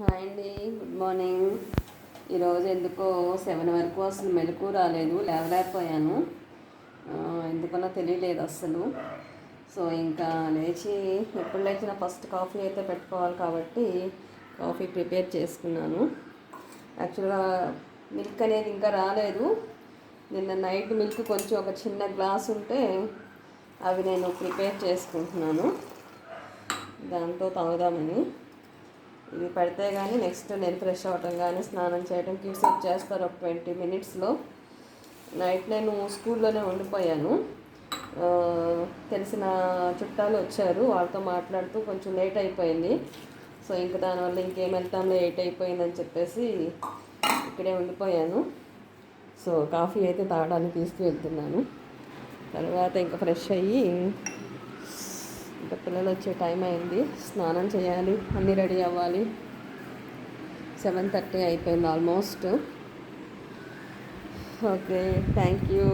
Hi అండి, good morning. ఈరోజు ఎందుకో 7 వరకు అసలు మెలకు రాలేదు, లేవలేకపోయాను. ఎందుకన్నా తెలియలేదు అస్సలు. సో ఇంకా లేచి ఎప్పుడు లేచినా ఫస్ట్ కాఫీ అయితే పెట్టుకోవాలి కాబట్టి కాఫీ ప్రిపేర్ చేసుకున్నాను. యాక్చువల్గా మిల్క్ అనేది ఇంకా రాలేదు. నిన్న నైట్ మిల్క్ కొంచెం ఒక చిన్న గ్లాస్ ఉంటే అవి నేను ప్రిపేర్ చేసుకుంటున్నాను, దాంతో తాగుదామని. ఇది పెడితే కానీ నెక్స్ట్ నేను ఫ్రెష్ అవ్వటం కానీ స్నానం చేయడం కిడ్స్ వచ్చేస్తారు ఒక 20 మినిట్స్లో. నైట్ నేను స్కూల్లోనే ఉండిపోయాను. తెలిసిన చుట్టాలు వచ్చారు, వాళ్ళతో మాట్లాడుతూ కొంచెం లేట్ అయిపోయింది. సో ఇంకా దానివల్ల ఇంకేం వెళ్తాంలో, 8 అయిపోయిందని చెప్పేసి ఇక్కడే ఉండిపోయాను. సో కాఫీ అయితే తాగడానికి తీసుకువెళ్తున్నాను. తర్వాత ఇంకా ఫ్రెష్ అయ్యి ఇంకా పిల్లలు వచ్చే టైం అయింది, స్నానం చేయాలి, అన్నీ రెడీ అవ్వాలి. 7:30 అయిపోయింది ఆల్మోస్ట్. Okay, thank you.